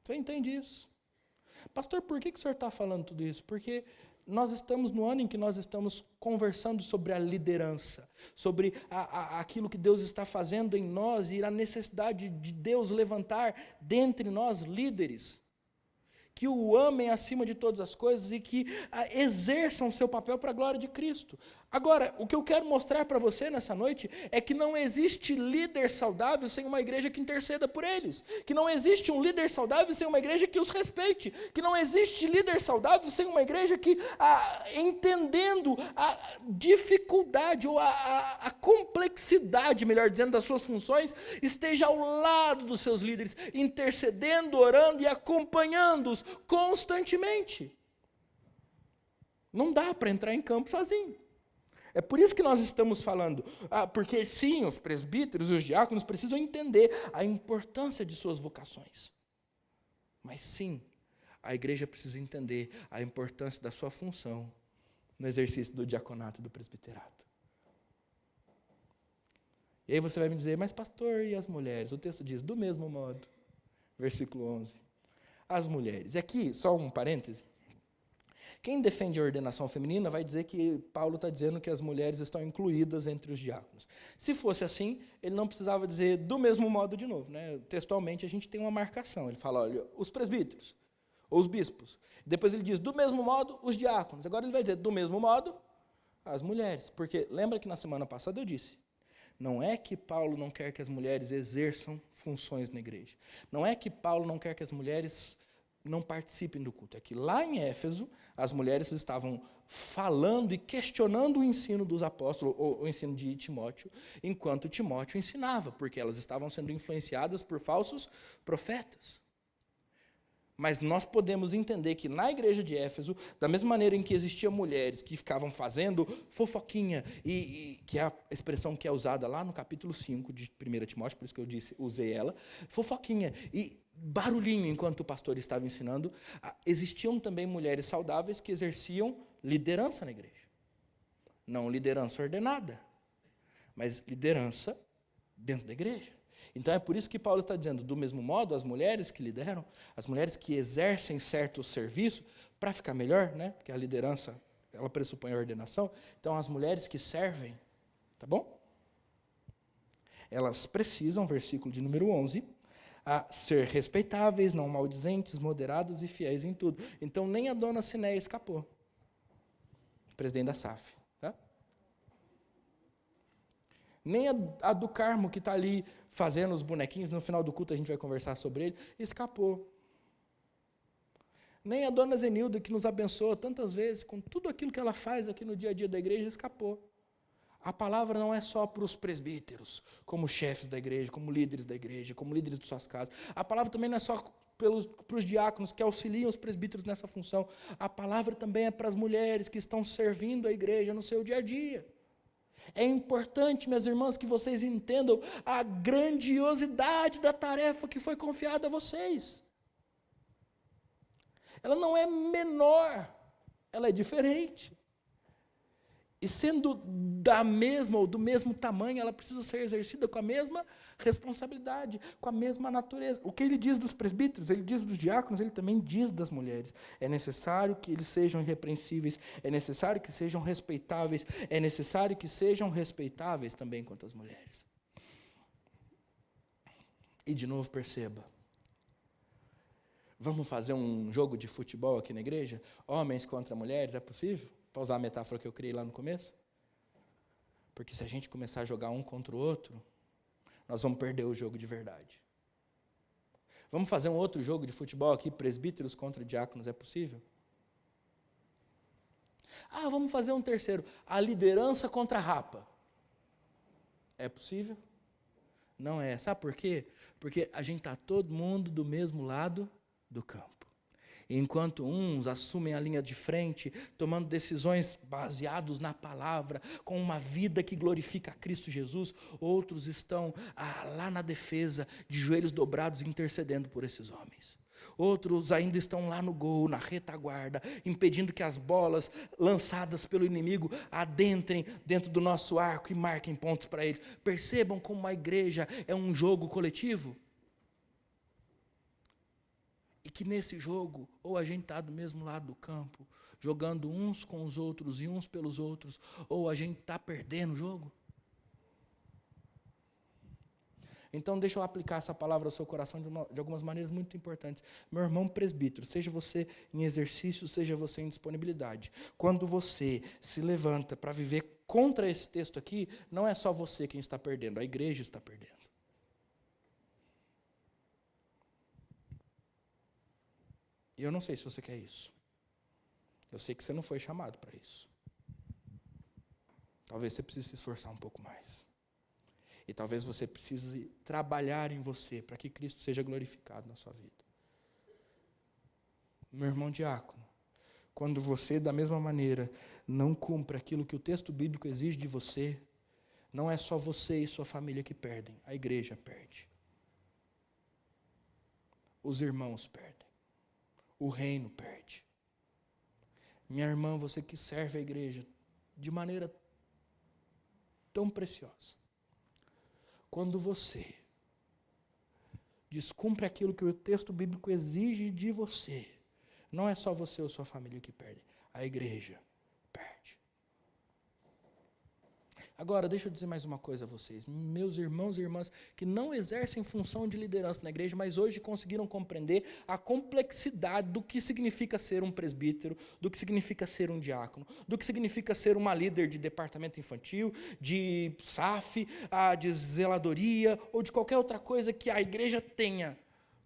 Speaker 1: Você entende isso? Pastor, por que o senhor está falando tudo isso? Porque nós estamos no ano em que nós estamos conversando sobre a liderança, sobre aquilo que Deus está fazendo em nós e a necessidade de Deus levantar dentre nós líderes que o amem acima de todas as coisas e que exerçam seu papel para a glória de Cristo. Agora, o que eu quero mostrar para você nessa noite é que não existe líder saudável sem uma igreja que interceda por eles, que não existe um líder saudável sem uma igreja que os respeite, que não existe líder saudável sem uma igreja que, entendendo a dificuldade ou a complexidade, melhor dizendo, das suas funções, esteja ao lado dos seus líderes, intercedendo, orando e acompanhando-os constantemente. Não dá para entrar em campo sozinho. É por isso que nós estamos falando, porque sim, os presbíteros e os diáconos precisam entender a importância de suas vocações. Mas sim, a igreja precisa entender a importância da sua função no exercício do diaconato e do presbiterato. E aí você vai me dizer, mas pastor, e as mulheres? O texto diz, do mesmo modo, versículo 11, as mulheres. E aqui, só um parêntese, quem defende a ordenação feminina vai dizer que Paulo está dizendo que as mulheres estão incluídas entre os diáconos. Se fosse assim, ele não precisava dizer do mesmo modo de novo. Né? Textualmente, a gente tem uma marcação. Ele fala, olha, os presbíteros, ou os bispos. Depois ele diz, do mesmo modo, os diáconos. Agora ele vai dizer, do mesmo modo, as mulheres. Porque lembra que na semana passada eu disse, não é que Paulo não quer que as mulheres exerçam funções na igreja. Não é que Paulo não quer que as mulheres não participem do culto. É que lá em Éfeso, as mulheres estavam falando e questionando o ensino dos apóstolos, ou o ensino de Timóteo, enquanto Timóteo ensinava, porque elas estavam sendo influenciadas por falsos profetas. Mas nós podemos entender que na igreja de Éfeso, da mesma maneira em que existiam mulheres que ficavam fazendo fofoquinha, e que é a expressão que é usada lá no capítulo 5 de 1 Timóteo, por isso que eu usei ela, fofoquinha e barulhinho enquanto o pastor estava ensinando, existiam também mulheres saudáveis que exerciam liderança na igreja. Não liderança ordenada, mas liderança dentro da igreja. Então é por isso que Paulo está dizendo, do mesmo modo, as mulheres que lideram, as mulheres que exercem certo serviço, para ficar melhor, né? Porque a liderança, ela pressupõe a ordenação, então as mulheres que servem, tá bom? Elas precisam, versículo de número 11, a ser respeitáveis, não maldizentes, moderadas e fiéis em tudo. Então nem a dona Cinéia escapou, presidente da SAF. Tá? Nem a do Carmo, que está ali fazendo os bonequinhos, no final do culto a gente vai conversar sobre ele, escapou. Nem a dona Zenilda, que nos abençoa tantas vezes, com tudo aquilo que ela faz aqui no dia a dia da igreja, escapou. A palavra não é só para os presbíteros, como chefes da igreja, como líderes da igreja, como líderes de suas casas. A palavra também não é só para os diáconos que auxiliam os presbíteros nessa função. A palavra também é para as mulheres que estão servindo a igreja no seu dia a dia. É importante, minhas irmãs, que vocês entendam a grandiosidade da tarefa que foi confiada a vocês. Ela não é menor, ela é diferente. E sendo da mesma ou do mesmo tamanho, ela precisa ser exercida com a mesma responsabilidade, com a mesma natureza. O que ele diz dos presbíteros, ele diz dos diáconos, ele também diz das mulheres. É necessário que eles sejam irrepreensíveis, é necessário que sejam respeitáveis, é necessário que sejam respeitáveis também quanto as mulheres. E de novo perceba, vamos fazer um jogo de futebol aqui na igreja? Homens contra mulheres, é possível? Para usar a metáfora que eu criei lá no começo? Porque se a gente começar a jogar um contra o outro, nós vamos perder o jogo de verdade. Vamos fazer um outro jogo de futebol aqui, presbíteros contra diáconos, é possível? Vamos fazer um terceiro, a liderança contra a rapa. É possível? Não é. Sabe por quê? Porque a gente está todo mundo do mesmo lado do campo. Enquanto uns assumem a linha de frente, tomando decisões baseadas na palavra, com uma vida que glorifica a Cristo Jesus, outros estão lá na defesa, de joelhos dobrados, intercedendo por esses homens. Outros ainda estão lá no gol, na retaguarda, impedindo que as bolas lançadas pelo inimigo adentrem dentro do nosso arco e marquem pontos para eles. Percebam como a igreja é um jogo coletivo? E que nesse jogo, ou a gente está do mesmo lado do campo, jogando uns com os outros e uns pelos outros, ou a gente está perdendo o jogo. Então, deixa eu aplicar essa palavra ao seu coração de algumas maneiras muito importantes. Meu irmão presbítero, seja você em exercício, seja você em disponibilidade. Quando você se levanta para viver contra esse texto aqui, não é só você quem está perdendo, a igreja está perdendo. E eu não sei se você quer isso. Eu sei que você não foi chamado para isso. Talvez você precise se esforçar um pouco mais. E talvez você precise trabalhar em você para que Cristo seja glorificado na sua vida. Meu irmão diácono, quando você, da mesma maneira, não cumpre aquilo que o texto bíblico exige de você, não é só você e sua família que perdem, a igreja perde. Os irmãos perdem. O reino perde. Minha irmã, você que serve a igreja de maneira tão preciosa, quando você descumpre aquilo que o texto bíblico exige de você, não é só você ou sua família que perde, a igreja perde. Agora, deixa eu dizer mais uma coisa a vocês. Meus irmãos e irmãs que não exercem função de liderança na igreja, mas hoje conseguiram compreender a complexidade do que significa ser um presbítero, do que significa ser um diácono, do que significa ser uma líder de departamento infantil, de SAF, de zeladoria, ou de qualquer outra coisa que a igreja tenha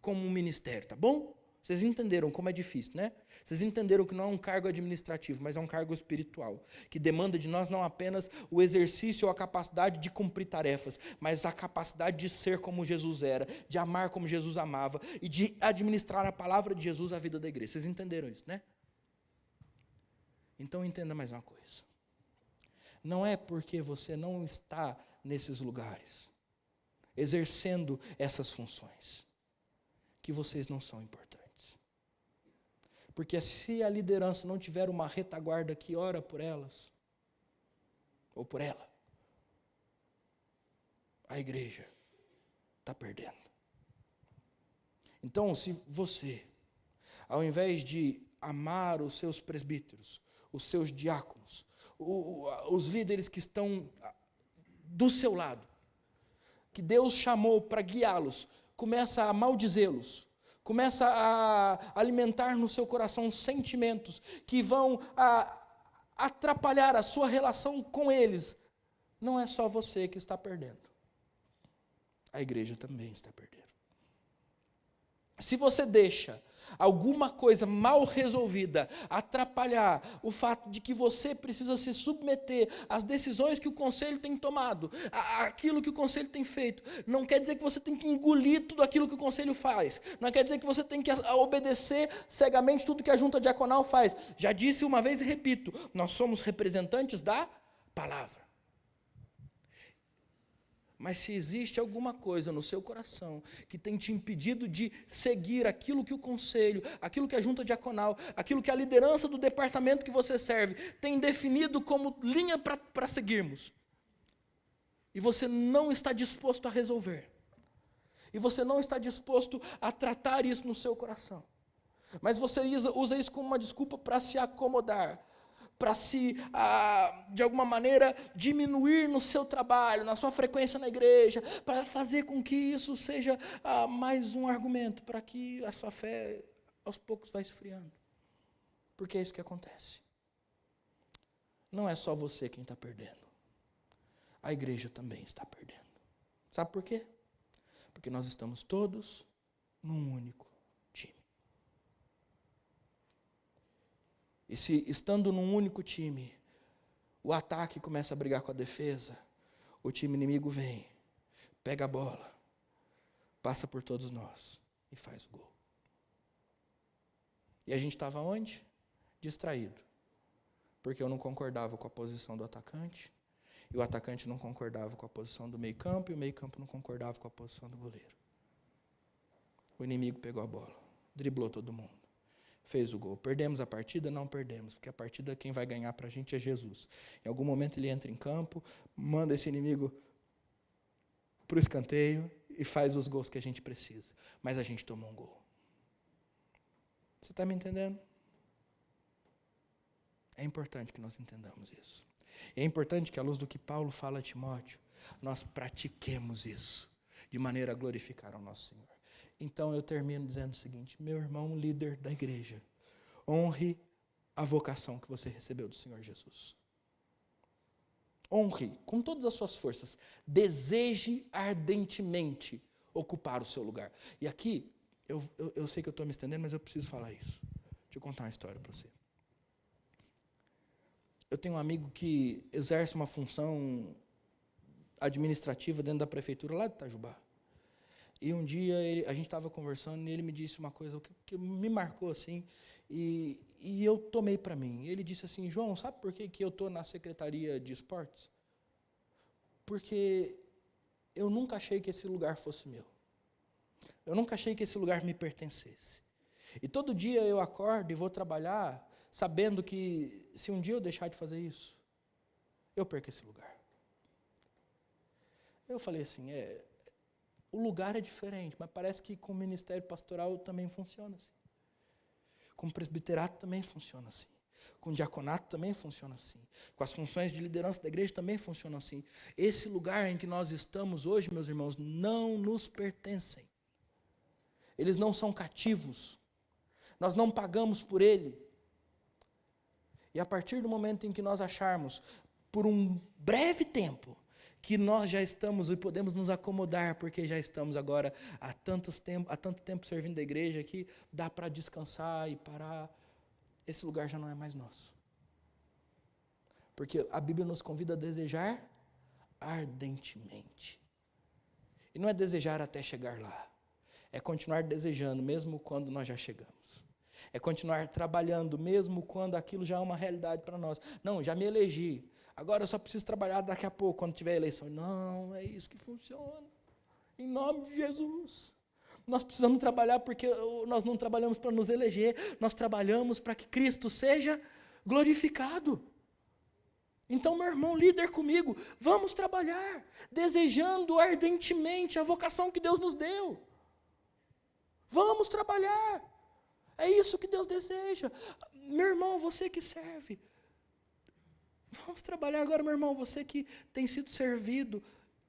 Speaker 1: como um ministério, tá bom? Vocês entenderam como é difícil, né? Vocês entenderam que não é um cargo administrativo, mas é um cargo espiritual, que demanda de nós não apenas o exercício ou a capacidade de cumprir tarefas, mas a capacidade de ser como Jesus era, de amar como Jesus amava e de administrar a palavra de Jesus à vida da igreja. Vocês entenderam isso, né? Então entenda mais uma coisa. Não é porque você não está nesses lugares, exercendo essas funções, que vocês não são importantes. Porque se a liderança não tiver uma retaguarda que ora por elas, ou por ela, a igreja está perdendo. Então, se você, ao invés de amar os seus presbíteros, os seus diáconos, os líderes que estão do seu lado, que Deus chamou para guiá-los, começa a maldizê-los, começa a alimentar no seu coração sentimentos que vão atrapalhar a sua relação com eles, não é só você que está perdendo. A igreja também está perdendo. Se você deixa alguma coisa mal resolvida atrapalhar o fato de que você precisa se submeter às decisões que o conselho tem tomado, aquilo que o conselho tem feito, não quer dizer que você tem que engolir tudo aquilo que o conselho faz, não quer dizer que você tem que obedecer cegamente tudo que a junta diaconal faz. Já disse uma vez e repito, nós somos representantes da palavra. Mas se existe alguma coisa no seu coração que tem te impedido de seguir aquilo que o conselho, aquilo que a junta diaconal, aquilo que a liderança do departamento que você serve tem definido como linha para seguirmos, e você não está disposto a resolver, e você não está disposto a tratar isso no seu coração, mas você usa isso como uma desculpa para se acomodar, para se, de alguma maneira, diminuir no seu trabalho, na sua frequência na igreja, para fazer com que isso seja mais um argumento, para que a sua fé, aos poucos, vá esfriando. Porque é isso que acontece. Não é só você quem está perdendo. A igreja também está perdendo. Sabe por quê? Porque nós estamos todos num único time. E se, estando num único time, o ataque começa a brigar com a defesa, o time inimigo vem, pega a bola, passa por todos nós e faz o gol. E a gente estava onde? Distraído. Porque eu não concordava com a posição do atacante, e o atacante não concordava com a posição do meio-campo, e o meio-campo não concordava com a posição do goleiro. O inimigo pegou a bola, driblou todo mundo, fez o gol. Perdemos a partida? Não perdemos, porque a partida quem vai ganhar para a gente é Jesus. Em algum momento ele entra em campo, manda esse inimigo para o escanteio e faz os gols que a gente precisa. Mas a gente tomou um gol. Você está me entendendo? É importante que nós entendamos isso. E é importante que, à luz do que Paulo fala a Timóteo, nós pratiquemos isso, de maneira a glorificar ao nosso Senhor. Então eu termino dizendo o seguinte: meu irmão líder da igreja, honre a vocação que você recebeu do Senhor Jesus. Honre com todas as suas forças. Deseje ardentemente ocupar o seu lugar. E aqui, eu sei que eu estou me estendendo, mas eu preciso falar isso. Deixa eu contar uma história para você. Eu tenho um amigo que exerce uma função administrativa dentro da prefeitura lá de Itajubá. E um dia a gente estava conversando e ele me disse uma coisa que me marcou assim, e eu tomei para mim. Ele disse assim: João, sabe por que eu estou na Secretaria de Esportes? Porque eu nunca achei que esse lugar fosse meu. Eu nunca achei que esse lugar me pertencesse. E todo dia eu acordo e vou trabalhar sabendo que se um dia eu deixar de fazer isso, eu perco esse lugar. Eu falei assim, o lugar é diferente, mas parece que com o ministério pastoral também funciona assim. Com o presbiterato também funciona assim. Com o diaconato também funciona assim. Com as funções de liderança da igreja também funciona assim. Esse lugar em que nós estamos hoje, meus irmãos, não nos pertencem. Eles não são cativos. Nós não pagamos por ele. E a partir do momento em que nós acharmos, por um breve tempo, que nós já estamos e podemos nos acomodar, porque já estamos agora há tanto tempo servindo a igreja, que dá para descansar e parar, esse lugar já não é mais nosso. Porque a Bíblia nos convida a desejar ardentemente. E não é desejar até chegar lá, é continuar desejando, mesmo quando nós já chegamos. É continuar trabalhando, mesmo quando aquilo já é uma realidade para nós. Não, já me elegi. Agora eu só preciso trabalhar daqui a pouco, quando tiver eleição. Não, é isso que funciona. Em nome de Jesus. Nós precisamos trabalhar porque nós não trabalhamos para nos eleger. Nós trabalhamos para que Cristo seja glorificado. Então, meu irmão, líder comigo, vamos trabalhar, desejando ardentemente a vocação que Deus nos deu. Vamos trabalhar. É isso que Deus deseja. Meu irmão, você que serve. Vamos trabalhar agora, meu irmão, você que tem sido servido.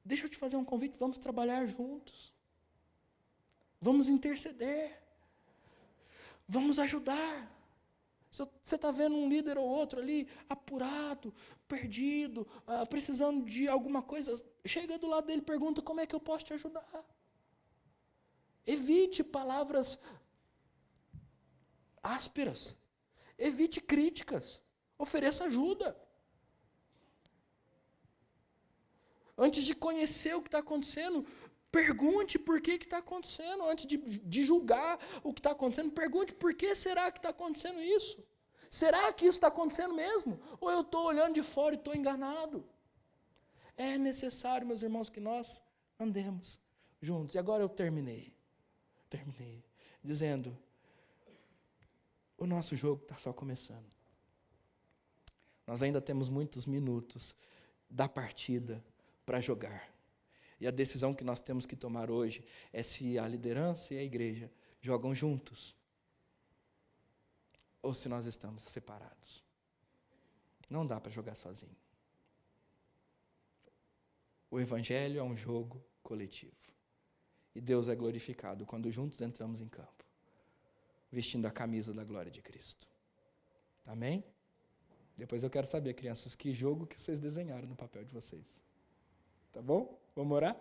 Speaker 1: Deixa eu te fazer um convite, vamos trabalhar juntos. Vamos interceder. Vamos ajudar. Se você está vendo um líder ou outro ali, apurado, perdido, precisando de alguma coisa, chega do lado dele e pergunta: como é que eu posso te ajudar? Evite palavras ásperas. Evite críticas. Ofereça ajuda. Antes de conhecer o que está acontecendo, pergunte por que está acontecendo. Antes de julgar o que está acontecendo, pergunte por que será que está acontecendo isso. Será que isso está acontecendo mesmo? Ou eu estou olhando de fora e estou enganado? É necessário, meus irmãos, que nós andemos juntos. E agora eu terminei dizendo: o nosso jogo está só começando. Nós ainda temos muitos minutos da partida para jogar. E a decisão que nós temos que tomar hoje é se a liderança e a igreja jogam juntos ou se nós estamos separados. Não dá para jogar sozinho. O evangelho é um jogo coletivo. E Deus é glorificado quando juntos entramos em campo, vestindo a camisa da glória de Cristo. Amém? Depois eu quero saber, crianças, que jogo que vocês desenharam no papel de vocês. Tá bom? Vamos orar?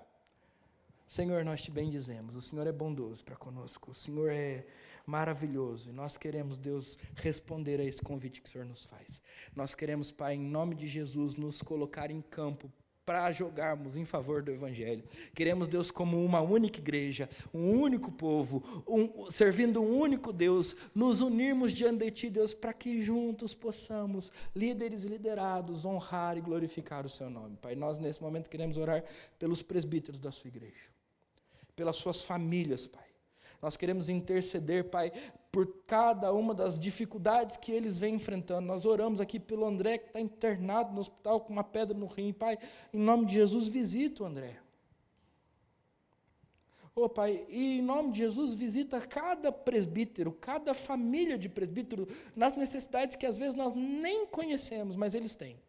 Speaker 1: Senhor, nós te bendizemos. O Senhor é bondoso para conosco. O Senhor é maravilhoso. E nós queremos, Deus, responder a esse convite que o Senhor nos faz. Nós queremos, Pai, em nome de Jesus, nos colocar em campo para jogarmos em favor do Evangelho. Queremos Deus como uma única igreja, um único povo, servindo um único Deus, nos unirmos diante de Ti, Deus, para que juntos possamos, líderes e liderados, honrar e glorificar o Seu nome. Pai, nós nesse momento queremos orar pelos presbíteros da Sua igreja, pelas suas famílias, Pai. Nós queremos interceder, Pai, por cada uma das dificuldades que eles vêm enfrentando. Nós oramos aqui pelo André, que está internado no hospital com uma pedra no rim. Pai, em nome de Jesus, visita o André. Ô Pai, e em nome de Jesus, visita cada presbítero, cada família de presbítero, nas necessidades que às vezes nós nem conhecemos, mas eles têm.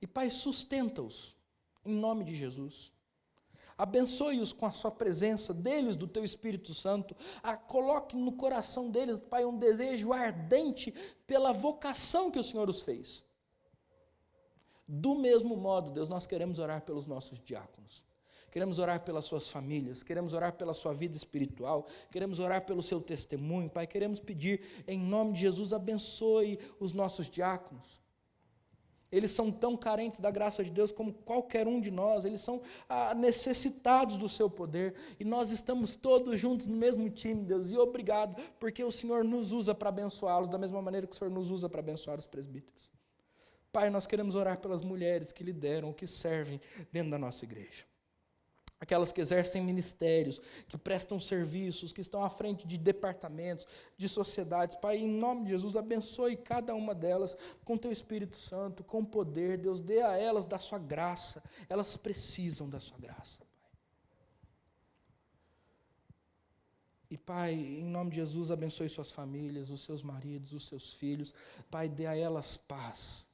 Speaker 1: E Pai, sustenta-os, em nome de Jesus. Abençoe-os com a sua presença, deles, do Teu Espírito Santo. Coloque no coração deles, Pai, um desejo ardente pela vocação que o Senhor os fez. Do mesmo modo, Deus, nós queremos orar pelos nossos diáconos. Queremos orar pelas suas famílias, queremos orar pela sua vida espiritual, queremos orar pelo seu testemunho, Pai, queremos pedir, em nome de Jesus, abençoe os nossos diáconos. Eles são tão carentes da graça de Deus como qualquer um de nós, eles são necessitados do seu poder, e nós estamos todos juntos no mesmo time, Deus, e obrigado, porque o Senhor nos usa para abençoá-los, da mesma maneira que o Senhor nos usa para abençoar os presbíteros. Pai, nós queremos orar pelas mulheres que lideram, que servem dentro da nossa igreja. Aquelas que exercem ministérios, que prestam serviços, que estão à frente de departamentos, de sociedades. Pai, em nome de Jesus, abençoe cada uma delas com Teu Espírito Santo, com poder. Deus, dê a elas da Sua graça. Elas precisam da Sua graça, Pai. E Pai, em nome de Jesus, abençoe suas famílias, os seus maridos, os seus filhos. Pai, dê a elas paz,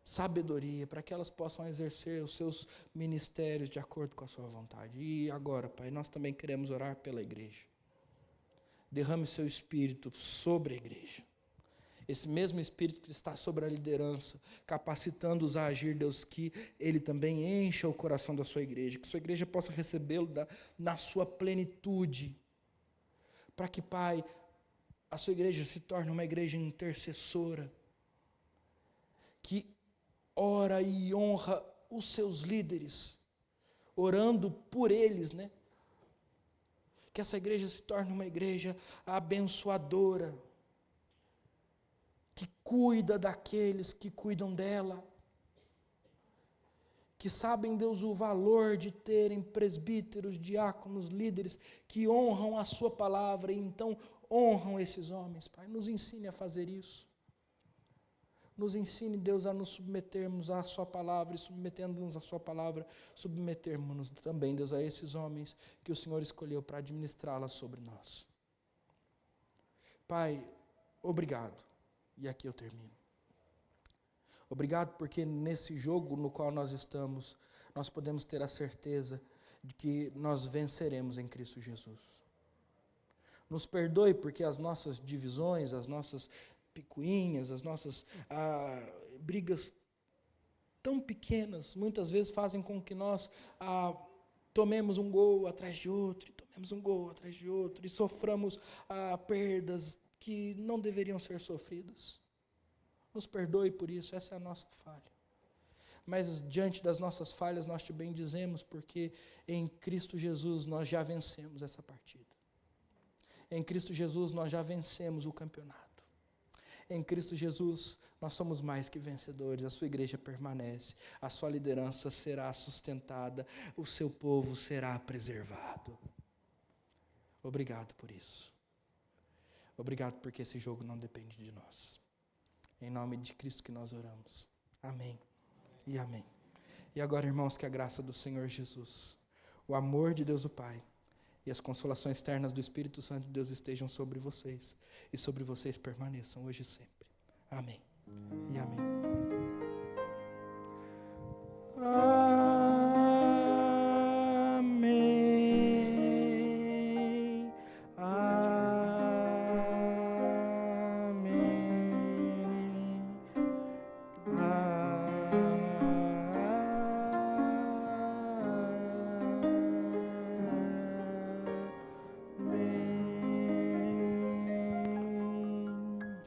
Speaker 1: sabedoria, para que elas possam exercer os seus ministérios de acordo com a sua vontade. E agora, Pai, nós também queremos orar pela igreja. Derrame o seu Espírito sobre a igreja. Esse mesmo Espírito que está sobre a liderança, capacitando-os a agir, Deus, que Ele também encha o coração da sua igreja, que sua igreja possa recebê-lo na sua plenitude, para que, Pai, a sua igreja se torne uma igreja intercessora, que ora e honra os seus líderes, orando por eles, né? Que essa igreja se torne uma igreja abençoadora, que cuida daqueles que cuidam dela, que sabem, Deus, o valor de terem presbíteros, diáconos, líderes, que honram a sua palavra e então honram esses homens. Pai, nos ensine a fazer isso. Nos ensine, Deus, a nos submetermos à sua palavra, e submetendo-nos à sua palavra, submetermos-nos também, Deus, a esses homens que o Senhor escolheu para administrá-la sobre nós. Pai, obrigado. E aqui eu termino. Obrigado porque nesse jogo no qual nós estamos, nós podemos ter a certeza de que nós venceremos em Cristo Jesus. Nos perdoe porque as nossas divisões, as nossas picuinhas, as nossas brigas tão pequenas, muitas vezes fazem com que nós tomemos um gol atrás de outro, e tomemos um gol atrás de outro, e soframos perdas que não deveriam ser sofridas. Nos perdoe por isso, essa é a nossa falha. Mas diante das nossas falhas nós te bendizemos, porque em Cristo Jesus nós já vencemos essa partida. Em Cristo Jesus nós já vencemos o campeonato. Em Cristo Jesus, nós somos mais que vencedores, a sua igreja permanece, a sua liderança será sustentada, o seu povo será preservado. Obrigado por isso. Obrigado porque esse jogo não depende de nós. Em nome de Cristo que nós oramos. Amém e amém. E agora, irmãos, que a graça do Senhor Jesus, o amor de Deus o Pai, e as consolações ternas do Espírito Santo de Deus estejam sobre vocês, e sobre vocês permaneçam hoje e sempre. Amém e amém. Amém.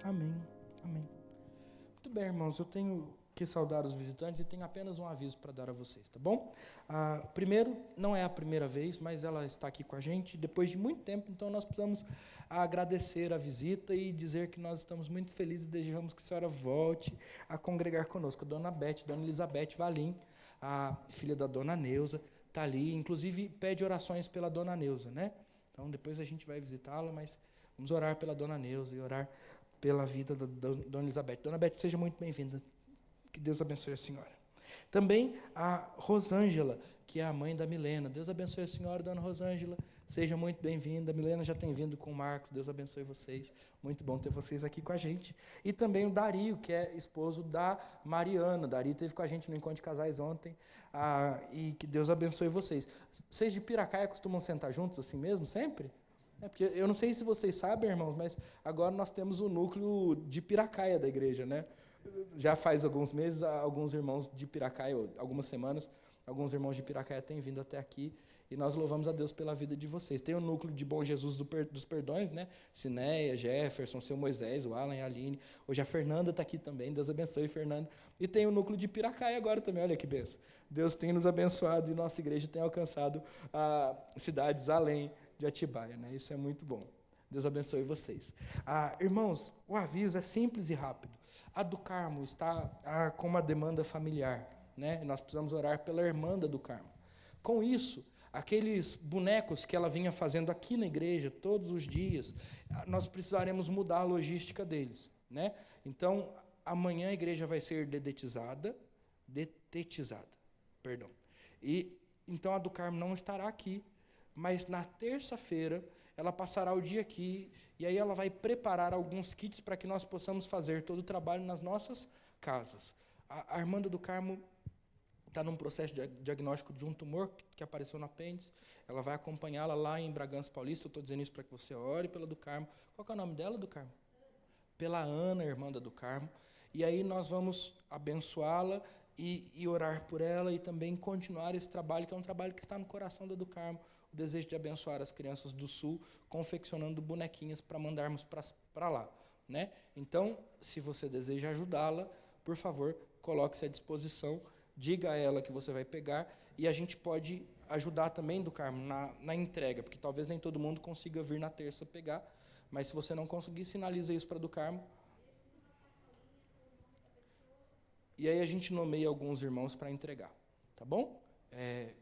Speaker 1: Amém. Amém. Muito bem, irmãos, eu tenho que saudar os visitantes e tenho apenas um aviso para dar a vocês, tá bom? Primeiro, não é a primeira vez, mas ela está aqui com a gente depois de muito tempo, então nós precisamos agradecer a visita e dizer que nós estamos muito felizes e desejamos que a senhora volte a congregar conosco. A dona Beth, dona Elizabeth Valim, a filha da dona Neuza, está ali, inclusive pede orações pela dona Neuza, né? Então depois a gente vai visitá-la, mas vamos orar pela dona Neuza e orar pela vida da dona Elizabeth. Dona Beth, seja muito bem-vinda. Que Deus abençoe a senhora. Também a Rosângela, que é a mãe da Milena. Deus abençoe a senhora, dona Rosângela. Seja muito bem-vinda. A Milena já tem vindo com o Marcos. Deus abençoe vocês. Muito bom ter vocês aqui com a gente. E também o Dario, que é esposo da Mariana. O Dario esteve com a gente no Encontro de Casais ontem. E que Deus abençoe vocês. Vocês de Piracaia costumam sentar juntos assim mesmo, sempre? Porque eu não sei se vocês sabem, irmãos, mas agora nós temos o núcleo de Piracaia da igreja, né? Já faz alguns meses, alguns irmãos de Piracaia, algumas semanas, alguns irmãos de Piracaia têm vindo até aqui, e nós louvamos a Deus pela vida de vocês. Tem o núcleo de Bom Jesus dos Perdões, né? Cineia, Jefferson, seu Moisés, o Alan e a Aline. Hoje a Fernanda está aqui também, Deus abençoe, Fernanda. E tem o núcleo de Piracaia agora também, olha que bênção. Deus tem nos abençoado e nossa igreja tem alcançado cidades além de Atibaia, né? Isso é muito bom. Deus abençoe vocês. Irmãos, o aviso é simples e rápido. A do Carmo está com uma demanda familiar, né? Nós precisamos orar pela irmã da do Carmo. Com isso, aqueles bonecos que ela vinha fazendo aqui na igreja todos os dias, nós precisaremos mudar a logística deles, né? Então, amanhã a igreja vai ser detetizada, perdão. E então a do Carmo não estará aqui, mas na terça-feira ela passará o dia aqui, e aí ela vai preparar alguns kits para que nós possamos fazer todo o trabalho nas nossas casas. A irmã do Carmo está num processo de diagnóstico de um tumor que apareceu no apêndice. Ela vai acompanhá-la lá em Bragança Paulista. Eu estou dizendo isso para que você ore pela do Carmo. Qual que é o nome dela, do Carmo? Pela Ana, irmã da do Carmo. E aí nós vamos abençoá-la e orar por ela e também continuar esse trabalho, que é um trabalho que está no coração da do Carmo, o desejo de abençoar as crianças do Sul, confeccionando bonequinhas para mandarmos para lá, né? Então, se você deseja ajudá-la, por favor, coloque-se à disposição, diga a ela que você vai pegar, e a gente pode ajudar também, do Carmo, na entrega, porque talvez nem todo mundo consiga vir na terça pegar, mas se você não conseguir, sinaliza isso para do Carmo. E aí a gente nomeia alguns irmãos para entregar, tá bom?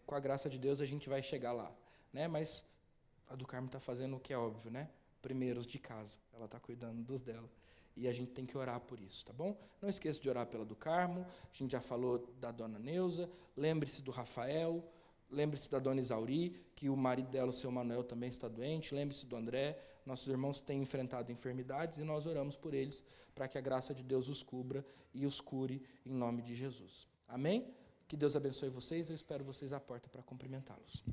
Speaker 1: Com a graça de Deus a gente vai chegar lá, né? Mas a do Carmo está fazendo o que é óbvio, né? Primeiros de casa, ela está cuidando dos dela. E a gente tem que orar por isso, tá bom? Não esqueça de orar pela do Carmo, a gente já falou da dona Neuza, lembre-se do Rafael, lembre-se da dona Isauri, que o marido dela, o seu Manuel, também está doente, lembre-se do André. Nossos irmãos têm enfrentado enfermidades e nós oramos por eles, para que a graça de Deus os cubra e os cure em nome de Jesus. Amém? Que Deus abençoe vocês, eu espero vocês à porta para cumprimentá-los.